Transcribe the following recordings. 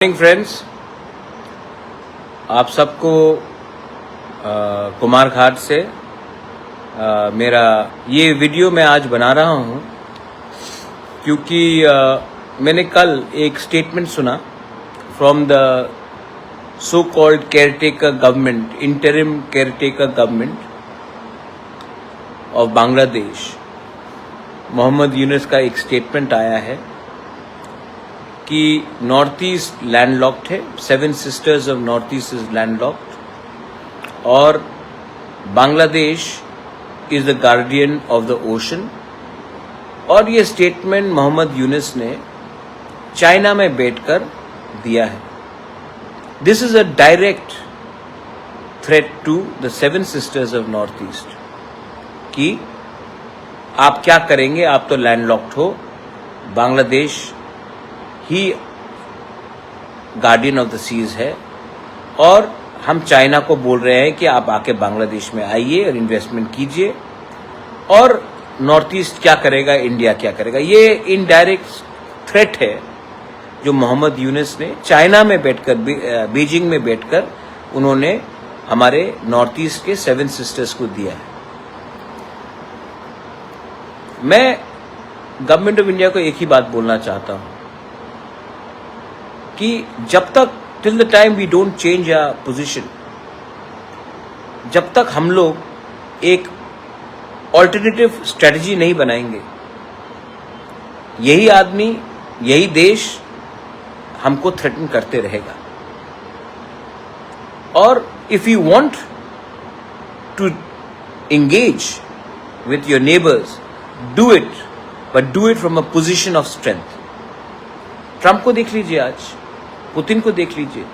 Morning friends, आप सबको कुमार घाट से मेरा ये वीडियो मैं आज बना रहा हूँ क्योंकि मैंने कल एक स्टेटमेंट सुना from the so called caretaker government, interim caretaker government of Bangladesh. Mohammad Yunus का एक स्टेटमेंट आया है कि नॉर्थ ईस्ट लैंडलॉक्ड है, 7 sisters of north east is landlocked और Bangladesh is the guardian of the ocean. और ये स्टेटमेंट मोहम्मद यूनुस ने चाइना में बैठकर दिया है। This is a direct threat to the 7 sisters of north East कि आप क्या करेंगे, आप तो लैंडलॉक्ड हो, बांग्लादेश ही गार्डियन ऑफ द सीज है और हम चाइना को बोल रहे हैं कि आप आके बांग्लादेश में आइए और इन्वेस्टमेंट कीजिए। और नॉर्थ ईस्ट क्या करेगा, इंडिया क्या करेगा। ये इनडायरेक्ट थ्रेट है जो मोहम्मद यूनुस ने चाइना में बैठकर, बीजिंग में बैठकर उन्होंने हमारे नॉर्थ ईस्ट के 7 सिस्टर्स को दिया है। मैं गवर्नमेंट ऑफ इंडिया को एक ही बात बोलना चाहता हूं कि जब तक till the time we don't change our position, जब तक हम लोग एक ऑल्टरनेटिव स्ट्रेटजी नहीं बनाएंगे, यही आदमी, यही देश हमको थ्रेटन करते रहेगा। और if you want to engage with your neighbours, do it, but do it from a position of strength. Trump को देख लीजिए, आज पुतिन को देख लीजिए।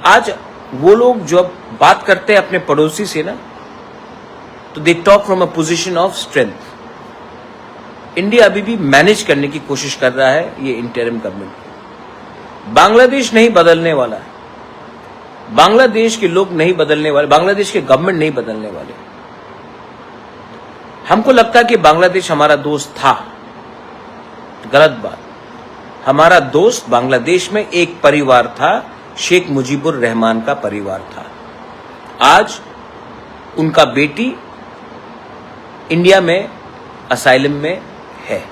आज वो लोग जब बात करते हैं अपने पड़ोसी से ना, तो they talk from a position of strength. India अभी भी मैनेज करने की कोशिश कर रहा है, ये इंटरिम गवर्नमेंट। बांग्लादेश नहीं बदलने वाला है, बांग्लादेश के लोग नहीं बदलने वाले, बांग्लादेश के गवर्नमेंट नहीं बदलने वाले। हमको लगता है कि बांग्लादेश हमारा दोस्त था, गलत बात। हमारा दोस्त बांग्लादेश में एक परिवार था, शेख मुजीबुर रहमान का परिवार था। आज उनका बेटी इंडिया में असाइलम में है।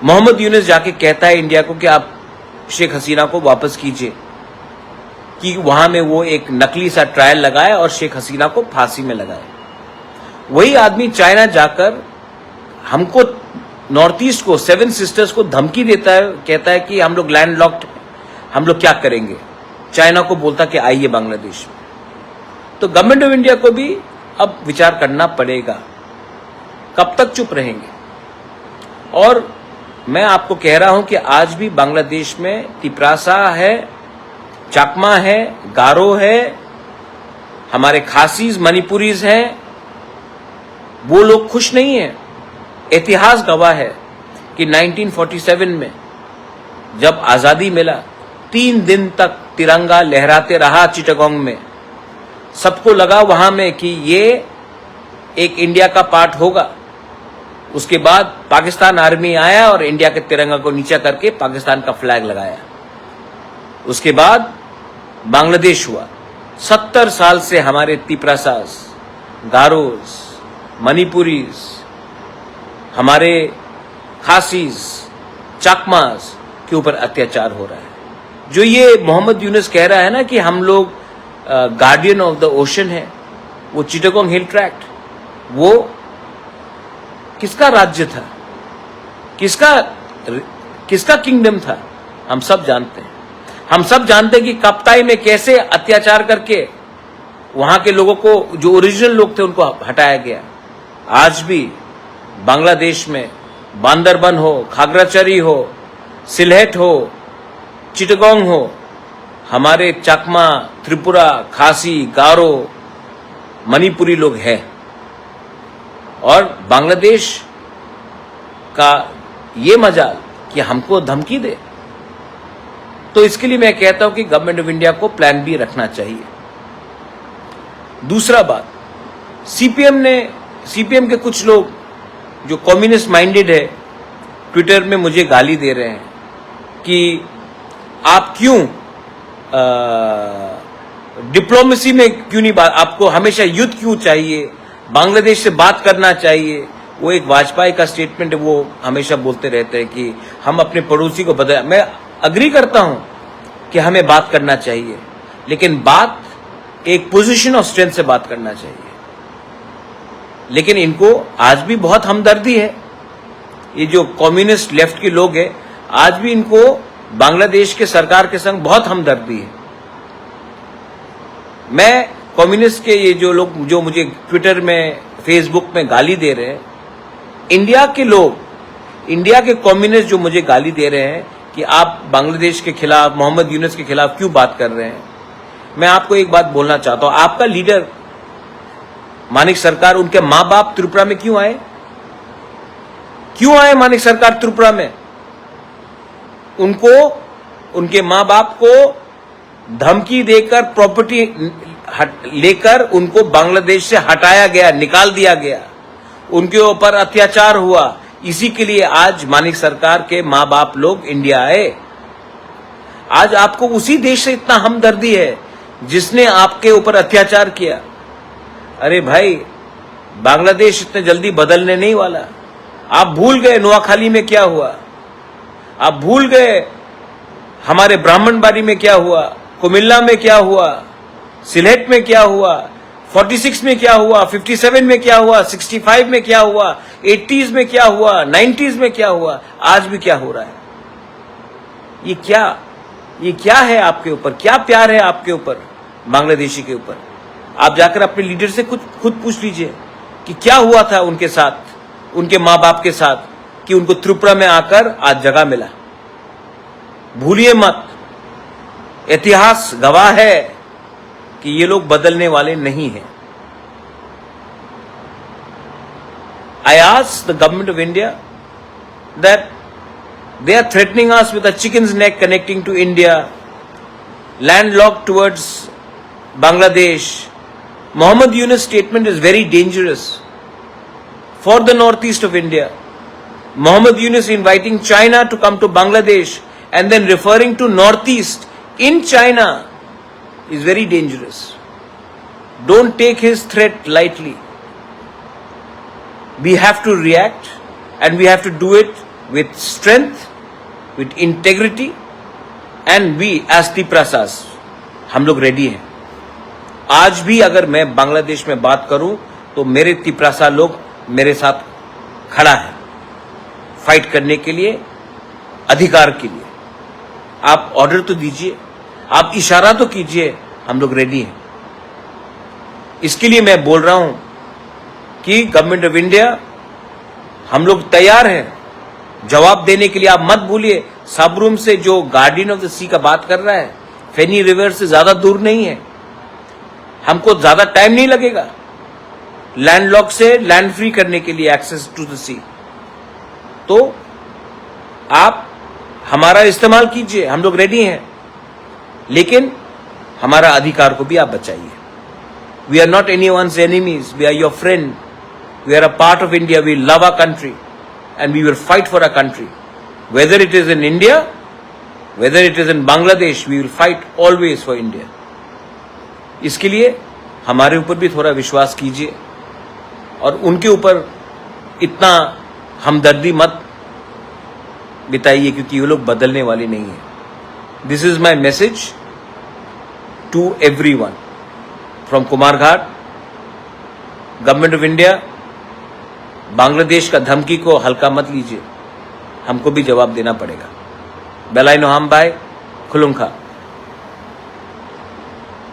मोहम्मद यूनुस जाके कहता है इंडिया को कि आप शेख हसीना को वापस कीजिए, कि वहां में वो एक नकली सा ट्रायल लगाए और शेख हसीना को फांसी में लगाए। वही आदमी चाइना जाकर हमको, नॉर्थ ईस्ट को, 7 सिस्टर्स को धमकी देता है, कहता है कि हम लोग लैंड लॉक्ड, हम लोग क्या करेंगे। चाइना को बोलता कि आइए बांग्लादेश में। तो गवर्नमेंट ऑफ इंडिया को भी अब विचार करना पड़ेगा, कब तक चुप रहेंगे। और मैं आपको कह रहा हूं कि आज भी बांग्लादेश में तिपरासा है, चाकमा है, गारो है, हमारे खासीज, मणिपुरीज हैं, वो लोग खुश नहीं है। इतिहास गवाह है कि 1947 में जब आजादी मिला, 3 दिन तक तिरंगा लहराते रहा चिटागोंग में। सबको लगा वहां में कि ये एक इंडिया का पार्ट होगा। उसके बाद पाकिस्तान आर्मी आया और इंडिया के तिरंगा को नीचा करके पाकिस्तान का फ्लैग लगाया। उसके बाद बांग्लादेश हुआ। 70 साल से हमारे तिपरासास, गारोस, मणिपुरीज, हमारे खासीज, चाकमास के ऊपर अत्याचार हो रहा है। जो ये मोहम्मद यूनुस कह रहा है ना कि हम लोग गार्डियन ऑफ द ओशन है, वो चिटागोंग हिल ट्रैक्ट, वो किसका राज्य था, किसका किंगडम था, हम सब जानते हैं। हम सब जानते हैं कि कप्ताई में कैसे अत्याचार करके वहां के लोगों को, जो ओरिजिनल लोग थे, उनको हटाया गया। आज भी बांग्लादेश में बांदरबन हो, खागराचरी हो, सिलहेट हो, चिटागोंग हो, हमारे चाकमा, त्रिपुरा, खासी, गारो, मणिपुरी लोग हैं। और बांग्लादेश का ये मजाल कि हमको धमकी दे। तो इसके लिए मैं कहता हूं कि गवर्नमेंट ऑफ इंडिया को प्लान बी रखना चाहिए। दूसरा बात, सीपीएम के कुछ लोग जो कम्युनिस्ट माइंडेड है, ट्विटर में मुझे गाली दे रहे हैं कि आप क्यों डिप्लोमेसी में क्यों नहीं बात, आपको हमेशा युद्ध क्यों चाहिए, बांग्लादेश से बात करना चाहिए। वो एक वाजपेयी का स्टेटमेंट है, वो हमेशा बोलते रहते हैं कि हम अपने पड़ोसी को बदल। मैं अग्री करता हूं कि हमें बात करना चाहिए, लेकिन बात एक पोजीशन ऑफ स्ट्रेंथ से बात करना चाहिए। लेकिन इनको आज भी बहुत हमदर्दी है, ये जो कम्युनिस्ट लेफ्ट के लोग हैं, आज भी इनको बांग्लादेश के सरकार के संग बहुत हमदर्दी है। मैं कम्युनिस्ट के ये जो लोग जो मुझे ट्विटर में फेसबुक में गाली दे रहे हैं, इंडिया के लोग, इंडिया के कम्युनिस्ट जो मुझे गाली दे रहे हैं कि आप बांग्लादेश के खिलाफ, मोहम्मद यूनुस के खिलाफ क्यों बात कर रहे हैं, मैं आपको एक बात बोलना चाहता हूं। आपका लीडर मानिक सरकार, उनके मां बाप त्रिपुरा में क्यों आए? क्यों आए मानिक सरकार त्रिपुरा में? उनको, उनके मां बाप को धमकी देकर प्रॉपर्टी लेकर उनको बांग्लादेश से हटाया गया, निकाल दिया गया, उनके ऊपर अत्याचार हुआ। इसी के लिए आज मानिक सरकार के मां बाप लोग इंडिया आए। आज आपको उसी देश से इतना हमदर्दी है जिसने आपके ऊपर अत्याचार किया। अरे भाई, बांग्लादेश इतने जल्दी बदलने नहीं वाला। आप भूल गए नोआखाली में क्या हुआ, आप भूल गए हमारे ब्राह्मणबाड़ी में क्या हुआ, कुमिल्ला में क्या हुआ, सिलेट में क्या हुआ, 46 में क्या हुआ, 57 में क्या हुआ, 65 में क्या हुआ, 80s में क्या हुआ, 90s में क्या हुआ, आज भी क्या हो रहा है। ये क्या है आपके ऊपर, क्या प्यार है आपके ऊपर बांग्लादेशी के ऊपर? आप जाकर अपने लीडर से खुद पूछ लीजिए कि क्या हुआ था उनके साथ, उनके मां बाप के साथ, कि उनको त्रिपुरा में आकर आज जगह मिला। भूलिए मत, इतिहास गवाह है कि ये लोग बदलने वाले नहीं हैं। I asked the government of India that they are threatening us with a chicken's neck connecting to India, landlocked towards Bangladesh. Mohammed Yunus' statement is very dangerous for the northeast of India. Mohammed Yunus inviting China to come to Bangladesh and then referring to northeast in China is very dangerous. Don't take his threat lightly. We have to react, and we have to do it with strength, with integrity, and we as Tiprasas, हम लोग ready हैं। आज भी अगर मैं बांग्लादेश में बात करूं तो मेरे तिपरासा लोग मेरे साथ खड़ा है फाइट करने के लिए, अधिकार के लिए। आप ऑर्डर तो दीजिए, आप इशारा तो कीजिए, हम लोग रेडी हैं। इसके लिए मैं बोल रहा हूं कि गवर्नमेंट ऑफ इंडिया, हम लोग तैयार हैं जवाब देने के लिए। आप मत भूलिए, सबरूम से जो गार्डियन ऑफ द सी का बात कर रहा है, फेनी रिवर से ज्यादा दूर नहीं है, हमको ज्यादा टाइम नहीं लगेगा लैंडलॉक से लैंड फ्री करने के लिए, एक्सेस टू द सी। तो आप हमारा इस्तेमाल कीजिए, हम लोग रेडी हैं, लेकिन हमारा अधिकार को भी आप बचाइए। We are not anyone's enemies, we are your friend, we are a part of India, we love our country and we will fight for our country, whether it is in India, whether it is in Bangladesh, we will fight always for India। इसके लिए हमारे ऊपर भी थोड़ा विश्वास कीजिए और उनके ऊपर इतना हमदर्दी मत बिताइए, क्योंकि वो लोग बदलने वाले नहीं है। This is my message to everyone from Kumarghat. Government of India, Bangladesh का धमकी को हल्का मत लीजिए, हमको भी जवाब देना पड़ेगा। बेलाई नोहाम भाई खुलुंखा।